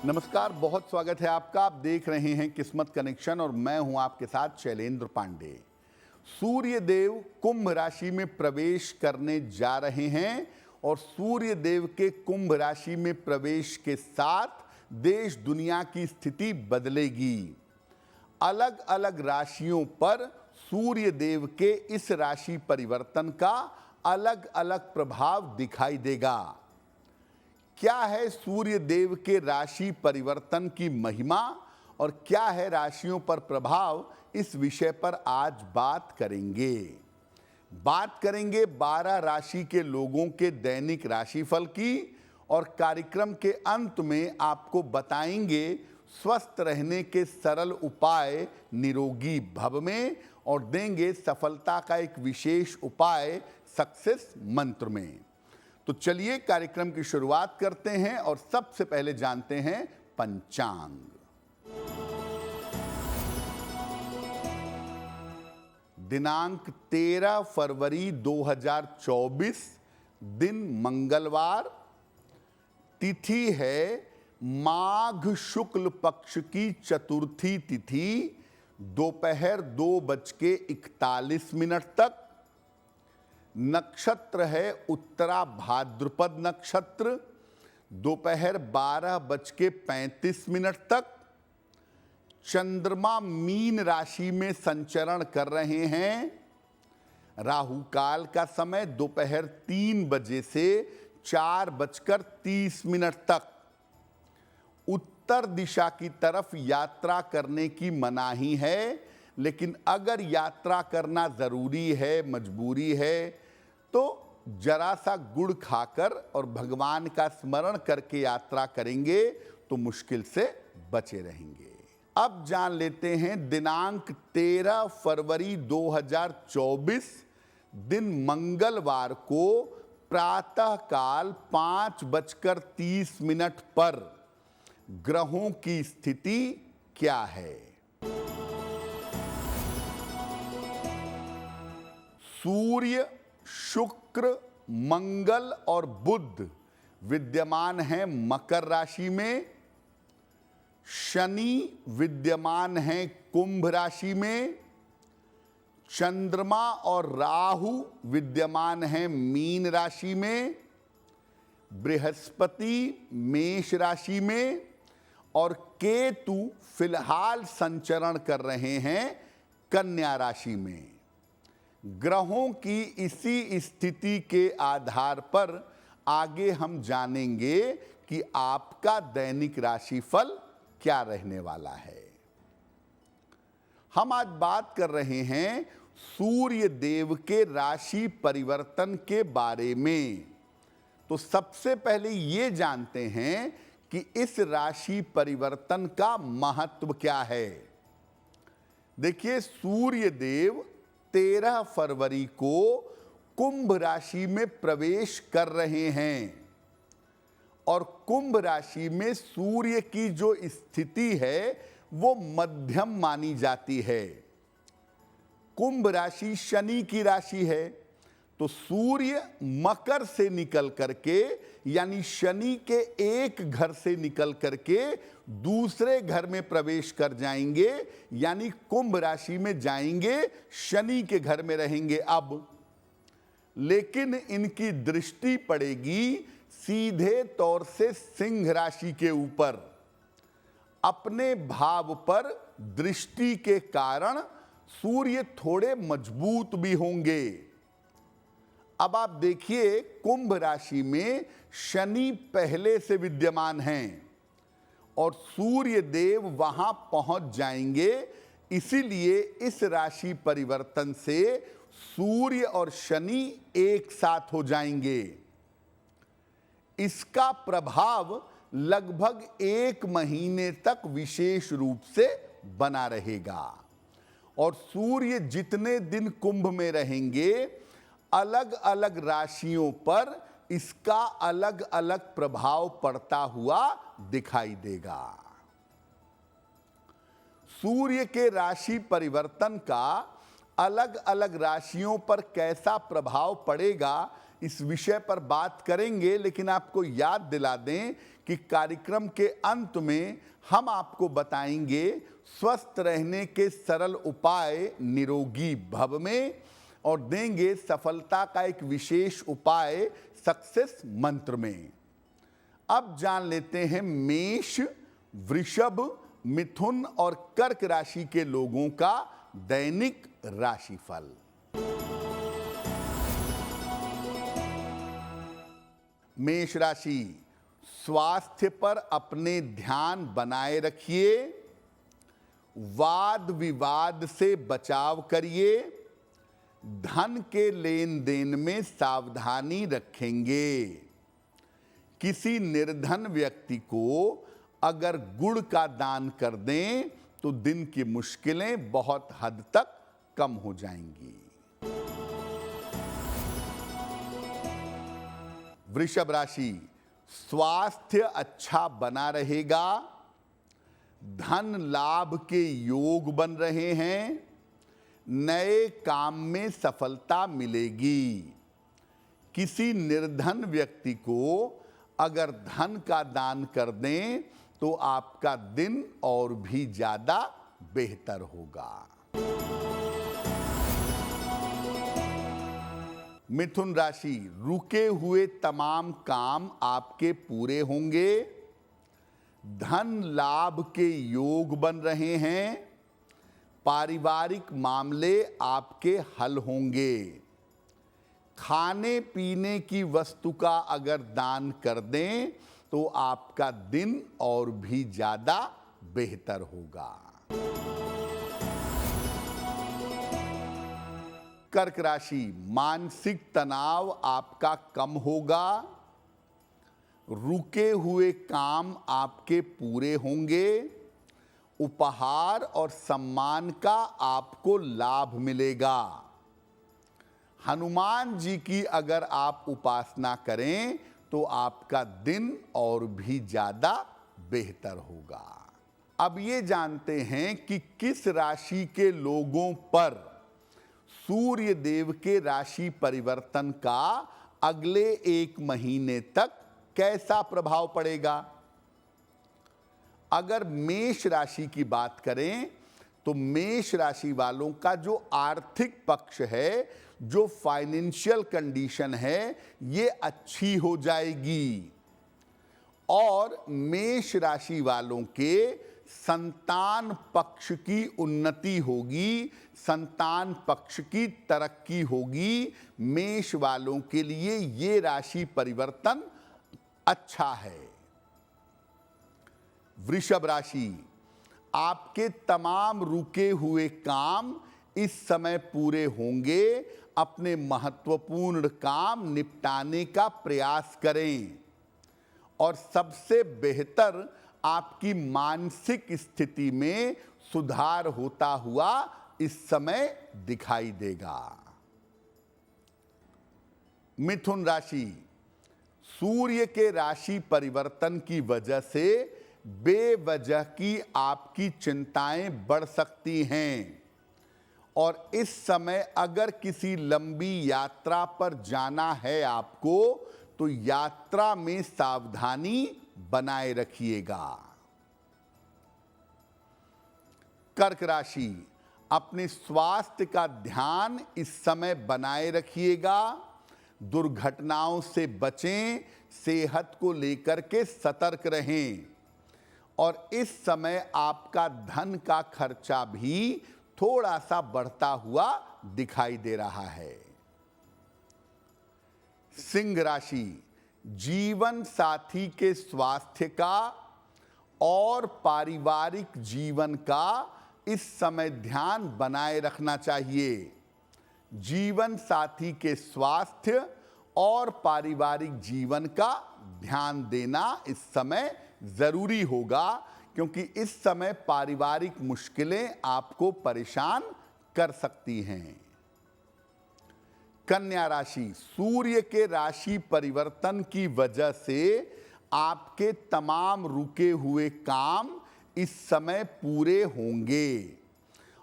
नमस्कार, बहुत स्वागत है आपका। आप देख रहे हैं किस्मत कनेक्शन और मैं हूं आपके साथ शैलेंद्र पांडे। सूर्य देव कुंभ राशि में प्रवेश करने जा रहे हैं और सूर्य देव के कुंभ राशि में प्रवेश के साथ देश दुनिया की स्थिति बदलेगी। अलग अलग राशियों पर सूर्य देव के इस राशि परिवर्तन का अलग अलग प्रभाव दिखाई देगा। क्या है सूर्य देव के राशि परिवर्तन की महिमा और क्या है राशियों पर प्रभाव, इस विषय पर आज बात करेंगे। बात करेंगे 12 राशि के लोगों के दैनिक राशिफल की और कार्यक्रम के अंत में आपको बताएंगे स्वस्थ रहने के सरल उपाय निरोगी भव में और देंगे सफलता का एक विशेष उपाय सक्सेस मंत्र में। तो चलिए कार्यक्रम की शुरुआत करते हैं और सबसे पहले जानते हैं पंचांग। दिनांक 13 फरवरी 2024, दिन मंगलवार, तिथि है माघ शुक्ल पक्ष की चतुर्थी तिथि, दोपहर 2:41 तक। नक्षत्र है उत्तरा भाद्रपद नक्षत्र, दोपहर 12:35 तक। चंद्रमा मीन राशि में संचरण कर रहे हैं। राहु काल का समय दोपहर 3 बजे से 4:30 तक। उत्तर दिशा की तरफ यात्रा करने की मनाही है, लेकिन अगर यात्रा करना जरूरी है, मजबूरी है, तो जरा सा गुड़ खाकर और भगवान का स्मरण करके यात्रा करेंगे तो मुश्किल से बचे रहेंगे। अब जान लेते हैं दिनांक 13 फरवरी 2024, दिन मंगलवार को प्रातःकाल 5:30 पर ग्रहों की स्थिति क्या है। सूर्य, शुक्र, मंगल और बुध विद्यमान हैं मकर राशि में। शनि विद्यमान हैं कुंभ राशि में। चंद्रमा और राहु विद्यमान हैं मीन राशि में। बृहस्पति मेष राशि में और केतु फिलहाल संचरण कर रहे हैं कन्या राशि में। ग्रहों की इसी स्थिति के आधार पर आगे हम जानेंगे कि आपका दैनिक राशिफल क्या रहने वाला है। हम आज बात कर रहे हैं सूर्य देव के राशि परिवर्तन के बारे में। तो सबसे पहले ये जानते हैं कि इस राशि परिवर्तन का महत्व क्या है। देखिए, सूर्य देव 13 फरवरी को कुंभ राशि में प्रवेश कर रहे हैं और कुंभ राशि में सूर्य की जो स्थिति है वो मध्यम मानी जाती है। कुंभ राशि शनि की राशि है, तो सूर्य मकर से निकल करके यानी शनि के एक घर से निकल करके दूसरे घर में प्रवेश कर जाएंगे, यानी कुंभ राशि में जाएंगे, शनि के घर में रहेंगे अब। लेकिन इनकी दृष्टि पड़ेगी सीधे तौर से सिंह राशि के ऊपर। अपने भाव पर दृष्टि के कारण सूर्य थोड़े मजबूत भी होंगे। अब आप देखिए, कुंभ राशि में शनि पहले से विद्यमान हैं और सूर्य देव वहां पहुंच जाएंगे। इसीलिए इस राशि परिवर्तन से सूर्य और शनि एक साथ हो जाएंगे। इसका प्रभाव लगभग 1 महीने तक विशेष रूप से बना रहेगा और सूर्य जितने दिन कुंभ में रहेंगे, अलग अलग राशियों पर इसका अलग अलग प्रभाव पड़ता हुआ दिखाई देगा। सूर्य के राशि परिवर्तन का अलग अलग राशियों पर कैसा प्रभाव पड़ेगा, इस विषय पर बात करेंगे। लेकिन आपको याद दिला दें कि कार्यक्रम के अंत में हम आपको बताएंगे स्वस्थ रहने के सरल उपाय निरोगी भव में, और देंगे सफलता का एक विशेष उपाय सक्सेस मंत्र में। अब जान लेते हैं मेष, वृषभ, मिथुन और कर्क राशि के लोगों का दैनिक राशिफल। मेष राशि, स्वास्थ्य पर अपने ध्यान बनाए रखिए, वाद विवाद से बचाव करिए, धन के लेन देन में सावधानी रखेंगे। किसी निर्धन व्यक्ति को अगर गुड़ का दान कर दें तो दिन की मुश्किलें बहुत हद तक कम हो जाएंगी। वृषभ राशि, स्वास्थ्य अच्छा बना रहेगा, धन लाभ के योग बन रहे हैं, नए काम में सफलता मिलेगी। किसी निर्धन व्यक्ति को अगर धन का दान कर दें तो आपका दिन और भी ज्यादा बेहतर होगा। मिथुन राशि, रुके हुए तमाम काम आपके पूरे होंगे, धन लाभ के योग बन रहे हैं, पारिवारिक मामले आपके हल होंगे। खाने पीने की वस्तु का अगर दान कर दें तो आपका दिन और भी ज्यादा बेहतर होगा। कर्क राशि, मानसिक तनाव आपका कम होगा, रुके हुए काम आपके पूरे होंगे, उपहार और सम्मान का आपको लाभ मिलेगा। हनुमान जी की अगर आप उपासना करें तो आपका दिन और भी ज्यादा बेहतर होगा। अब ये जानते हैं कि किस राशि के लोगों पर सूर्य देव के राशि परिवर्तन का अगले 1 महीने तक कैसा प्रभाव पड़ेगा। अगर मेष राशि की बात करें तो मेष राशि वालों का जो आर्थिक पक्ष है, जो फाइनेंशियल कंडीशन है, ये अच्छी हो जाएगी और मेष राशि वालों के संतान पक्ष की उन्नति होगी, संतान पक्ष की तरक्की होगी। मेष वालों के लिए ये राशि परिवर्तन अच्छा है। वृषभ राशि, आपके तमाम रुके हुए काम इस समय पूरे होंगे। अपने महत्वपूर्ण काम निपटाने का प्रयास करें और सबसे बेहतर आपकी मानसिक स्थिति में सुधार होता हुआ इस समय दिखाई देगा। मिथुन राशि, सूर्य के राशि परिवर्तन की वजह से बेवजह की आपकी चिंताएं बढ़ सकती हैं और इस समय अगर किसी लंबी यात्रा पर जाना है आपको तो यात्रा में सावधानी बनाए रखिएगा। कर्क राशि, अपने स्वास्थ्य का ध्यान इस समय बनाए रखिएगा, दुर्घटनाओं से बचें, सेहत को लेकर के सतर्क रहें और इस समय आपका धन का खर्चा भी थोड़ा सा बढ़ता हुआ दिखाई दे रहा है। सिंह राशि, जीवन साथी के स्वास्थ्य का और पारिवारिक जीवन का इस समय ध्यान बनाए रखना चाहिए। जीवन साथी के स्वास्थ्य और पारिवारिक जीवन का ध्यान देना इस समय जरूरी होगा क्योंकि इस समय पारिवारिक मुश्किलें आपको परेशान कर सकती हैं। कन्या राशि, सूर्य के राशि परिवर्तन की वजह से आपके तमाम रुके हुए काम इस समय पूरे होंगे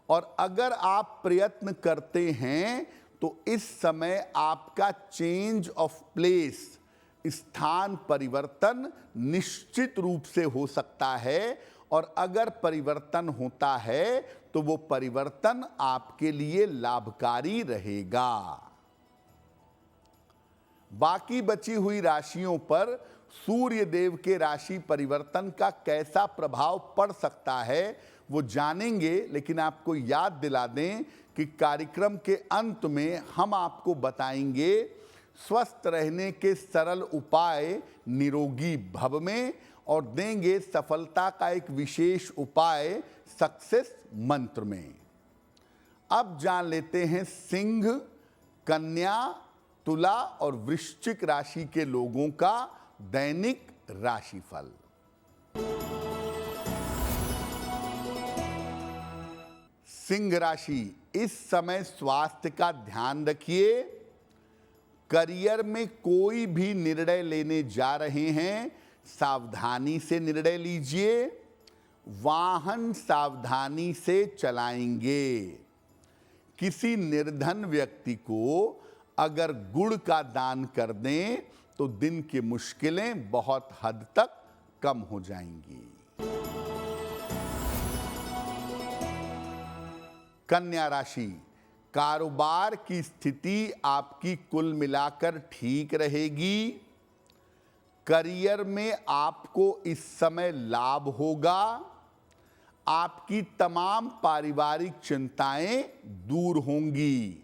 और अगर आप प्रयत्न करते हैं तो इस समय आपका चेंज ऑफ प्लेस, स्थान परिवर्तन निश्चित रूप से हो सकता है, और अगर परिवर्तन होता है तो वो परिवर्तन आपके लिए लाभकारी रहेगा। बाकी बची हुई राशियों पर सूर्य देव के राशि परिवर्तन का कैसा प्रभाव पड़ सकता है वो जानेंगे, लेकिन आपको याद दिला दें कि कार्यक्रम के अंत में हम आपको बताएंगे स्वस्थ रहने के सरल उपाय निरोगी भव में, और देंगे सफलता का एक विशेष उपाय सक्सेस मंत्र में। अब जान लेते हैं सिंह, कन्या, तुला और वृश्चिक राशि के लोगों का दैनिक राशिफल। सिंह राशि, इस समय स्वास्थ्य का ध्यान रखिए। करियर में कोई भी निर्णय लेने जा रहे हैं, सावधानी से निर्णय लीजिए। वाहन सावधानी से चलाएंगे। किसी निर्धन व्यक्ति को अगर गुड़ का दान कर दें तो दिन की मुश्किलें बहुत हद तक कम हो जाएंगी। कन्या राशि, कारोबार की स्थिति आपकी कुल मिलाकर ठीक रहेगी। करियर में आपको इस समय लाभ होगा। आपकी तमाम पारिवारिक चिंताएं दूर होंगी।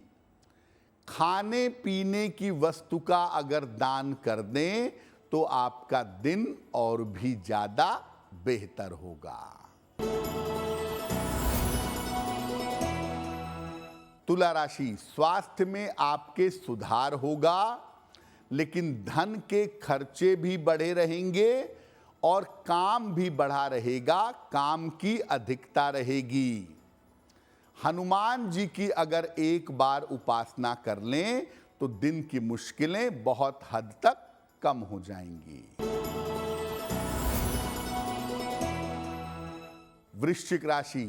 खाने पीने की वस्तु का अगर दान कर दें तो आपका दिन और भी ज्यादा बेहतर होगा। तुला राशि, स्वास्थ्य में आपके सुधार होगा, लेकिन धन के खर्चे भी बढ़े रहेंगे और काम भी बढ़ा रहेगा, काम की अधिकता रहेगी। हनुमान जी की अगर एक बार उपासना कर लें तो दिन की मुश्किलें बहुत हद तक कम हो जाएंगी। वृश्चिक राशि,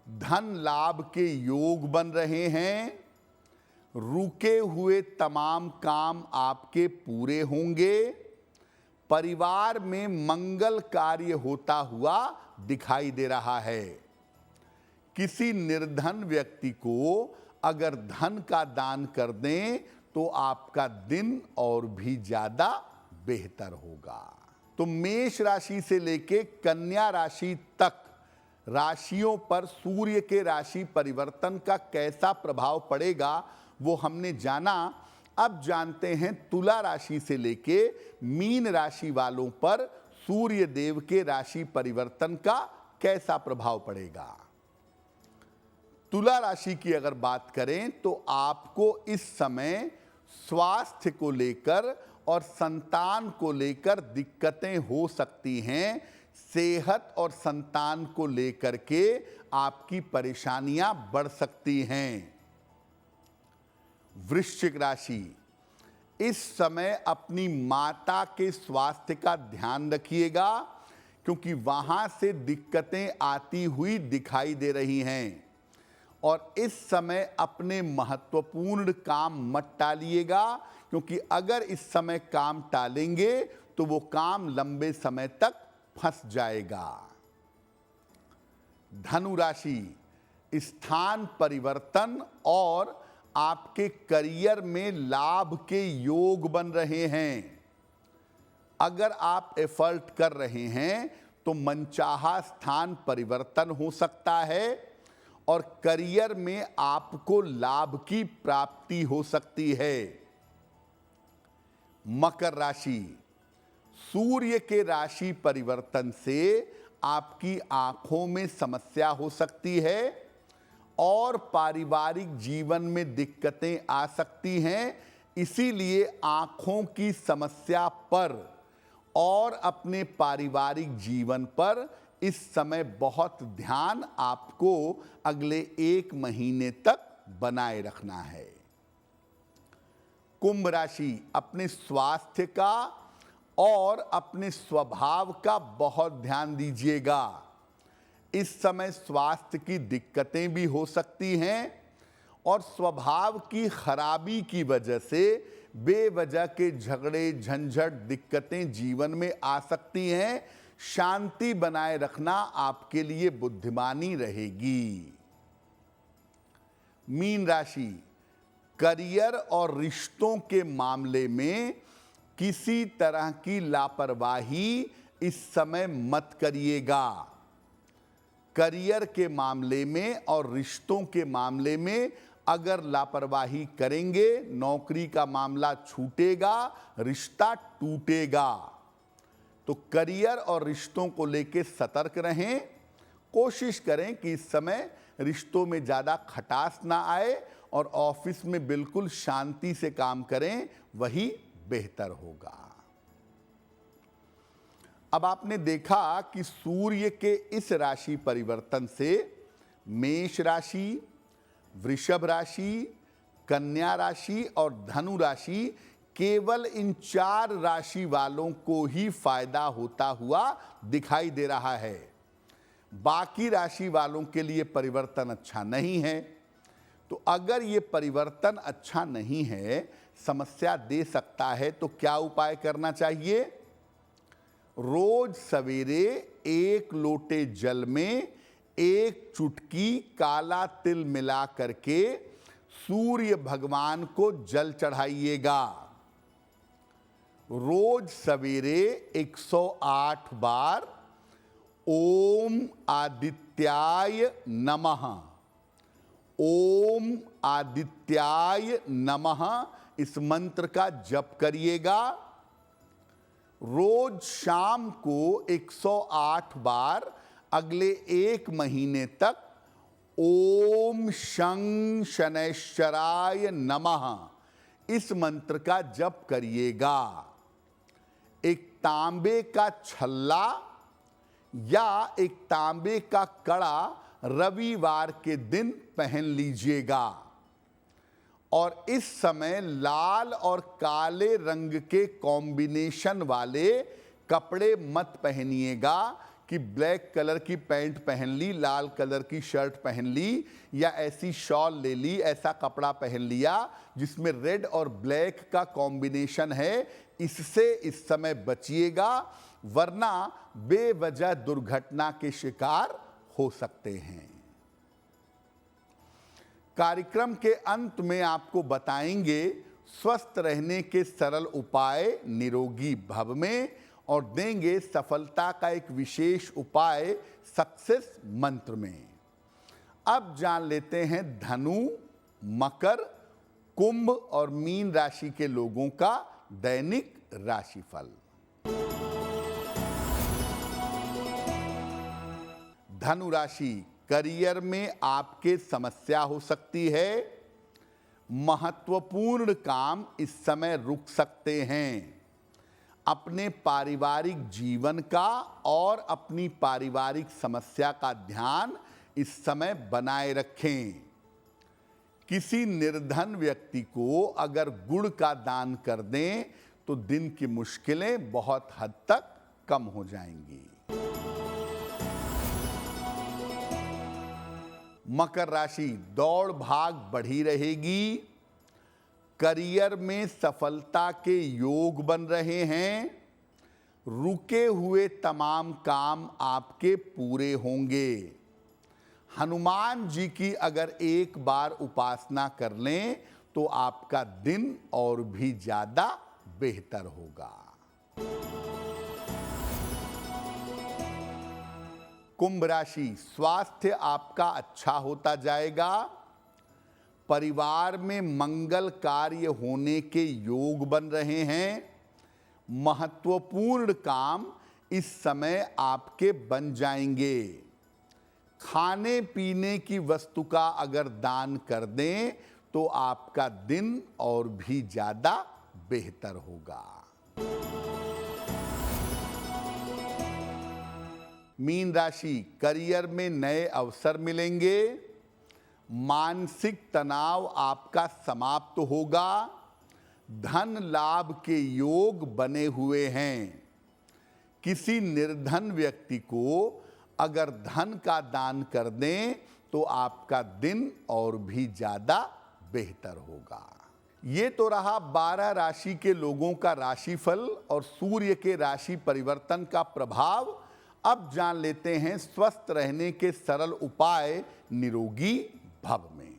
धन लाभ के योग बन रहे हैं। रुके हुए तमाम काम आपके पूरे होंगे। परिवार में मंगल कार्य होता हुआ दिखाई दे रहा है। किसी निर्धन व्यक्ति को अगर धन का दान कर दें तो आपका दिन और भी ज्यादा बेहतर होगा। तो मेष राशि से लेके कन्या राशि तक राशियों पर सूर्य के राशि परिवर्तन का कैसा प्रभाव पड़ेगा वो हमने जाना। अब जानते हैं तुला राशि से लेके मीन राशि वालों पर सूर्य देव के राशि परिवर्तन का कैसा प्रभाव पड़ेगा। तुला राशि की अगर बात करें तो आपको इस समय स्वास्थ्य को लेकर और संतान को लेकर दिक्कतें हो सकती हैं। सेहत और संतान को लेकर के आपकी परेशानियां बढ़ सकती हैं। वृश्चिक राशि, इस समय अपनी माता के स्वास्थ्य का ध्यान रखिएगा, क्योंकि वहां से दिक्कतें आती हुई दिखाई दे रही हैं। और इस समय अपने महत्वपूर्ण काम मत टालिएगा, क्योंकि अगर इस समय काम टालेंगे तो वो काम लंबे समय तक फंस जाएगा। धनु राशि, स्थान परिवर्तन और आपके करियर में लाभ के योग बन रहे हैं। अगर आप एफर्ट कर रहे हैं तो मनचाहा स्थान परिवर्तन हो सकता है और करियर में आपको लाभ की प्राप्ति हो सकती है। मकर राशि, सूर्य के राशि परिवर्तन से आपकी आंखों में समस्या हो सकती है और पारिवारिक जीवन में दिक्कतें आ सकती हैं। इसीलिए आंखों की समस्या पर और अपने पारिवारिक जीवन पर इस समय बहुत ध्यान आपको अगले 1 महीने तक बनाए रखना है। कुंभ राशि, अपने स्वास्थ्य का और अपने स्वभाव का बहुत ध्यान दीजिएगा। इस समय स्वास्थ्य की दिक्कतें भी हो सकती हैं और स्वभाव की खराबी की वजह से बेवजह के झगड़े, झंझट, दिक्कतें जीवन में आ सकती हैं। शांति बनाए रखना आपके लिए बुद्धिमानी रहेगी। मीन राशि, करियर और रिश्तों के मामले में किसी तरह की लापरवाही इस समय मत करिएगा। करियर के मामले में और रिश्तों के मामले में अगर लापरवाही करेंगे, नौकरी का मामला छूटेगा, रिश्ता टूटेगा। तो करियर और रिश्तों को लेकर सतर्क रहें। कोशिश करें कि इस समय रिश्तों में ज़्यादा खटास ना आए और ऑफिस में बिल्कुल शांति से काम करें, वही बेहतर होगा। अब आपने देखा कि सूर्य के इस राशि परिवर्तन से मेष राशि, वृषभ राशि, कन्या राशि और धनु राशि, केवल इन 4 राशि वालों को ही फायदा होता हुआ दिखाई दे रहा है। बाकी राशि वालों के लिए परिवर्तन अच्छा नहीं है। तो अगर ये परिवर्तन अच्छा नहीं है, समस्या दे सकता है, तो क्या उपाय करना चाहिए? रोज सवेरे 1 लोटे जल में 1 चुटकी काला तिल मिला करके सूर्य भगवान को जल चढ़ाइएगा। रोज सवेरे 108 बार ओम आदित्याय नमः, ओम आदित्याय नमः इस मंत्र का जप करिएगा। रोज शाम को 108 बार अगले 1 महीने तक ओम शं शनैश्चराय नमः इस मंत्र का जप करिएगा। एक तांबे का छल्ला या एक तांबे का कड़ा रविवार के दिन पहन लीजिएगा और इस समय लाल और काले रंग के कॉम्बिनेशन वाले कपड़े मत पहनिएगा कि ब्लैक कलर की पैंट पहन ली, लाल कलर की शर्ट पहन ली या ऐसी शॉल ले ली, ऐसा कपड़ा पहन लिया जिसमें रेड और ब्लैक का कॉम्बिनेशन है। इससे इस समय बचिएगा, वरना बेवजह दुर्घटना के शिकार हो सकते हैं। कार्यक्रम के अंत में आपको बताएंगे स्वस्थ रहने के सरल उपाय निरोगी भव में और देंगे सफलता का एक विशेष उपाय सक्सेस मंत्र में। अब जान लेते हैं धनु, मकर, कुंभ और मीन राशि के लोगों का दैनिक राशिफल। धनु राशि, करियर में आपके समस्या हो सकती है। महत्वपूर्ण काम इस समय रुक सकते हैं। अपने पारिवारिक जीवन का और अपनी पारिवारिक समस्या का ध्यान इस समय बनाए रखें। किसी निर्धन व्यक्ति को अगर गुड़ का दान कर दें तो दिन की मुश्किलें बहुत हद तक कम हो जाएंगी। मकर राशि, दौड़ भाग बढ़ी रहेगी। करियर में सफलता के योग बन रहे हैं। रुके हुए तमाम काम आपके पूरे होंगे। हनुमान जी की अगर एक बार उपासना कर लें तो आपका दिन और भी ज्यादा बेहतर होगा। कुंभ राशि, स्वास्थ्य आपका अच्छा होता जाएगा। परिवार में मंगल कार्य होने के योग बन रहे हैं। महत्वपूर्ण काम इस समय आपके बन जाएंगे। खाने पीने की वस्तु का अगर दान कर दें तो आपका दिन और भी ज्यादा बेहतर होगा। मीन राशि, करियर में नए अवसर मिलेंगे। मानसिक तनाव आपका समाप्त होगा। धन लाभ के योग बने हुए हैं। किसी निर्धन व्यक्ति को अगर धन का दान कर दें तो आपका दिन और भी ज्यादा बेहतर होगा। ये तो रहा 12 राशि के लोगों का राशिफल और सूर्य के राशि परिवर्तन का प्रभाव। अब जान लेते हैं स्वस्थ रहने के सरल उपाय निरोगी भव में।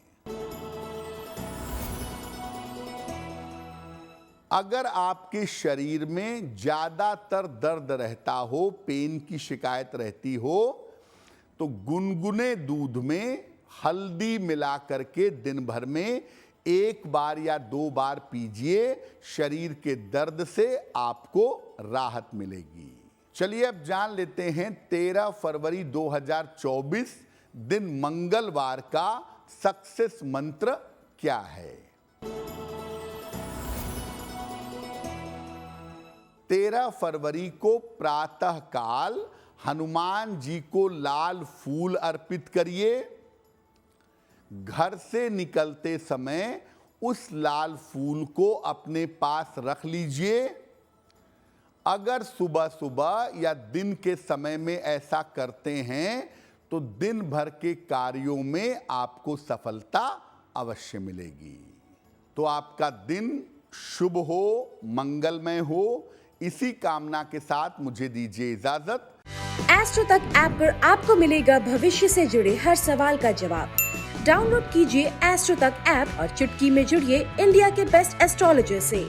अगर आपके शरीर में ज्यादातर दर्द रहता हो, पेन की शिकायत रहती हो, तो गुनगुने दूध में हल्दी मिला करके दिन भर में 1 बार या 2 बार पीजिए। शरीर के दर्द से आपको राहत मिलेगी। चलिए अब जान लेते हैं 13 फरवरी 2024 दिन मंगलवार का सक्सेस मंत्र क्या है। 13 फरवरी को प्रातः काल हनुमान जी को लाल फूल अर्पित करिए। घर से निकलते समय उस लाल फूल को अपने पास रख लीजिए। अगर सुबह सुबह या दिन के समय में ऐसा करते हैं तो दिन भर के कार्यों में आपको सफलता अवश्य मिलेगी। तो आपका दिन शुभ हो, मंगलमय हो, इसी कामना के साथ मुझे दीजिए इजाजत। एस्ट्रो तक ऐप पर आपको मिलेगा भविष्य से जुड़े हर सवाल का जवाब। डाउनलोड कीजिए एस्ट्रो तक ऐप और चुटकी में जुड़िए इंडिया के बेस्ट एस्ट्रोलॉजर से।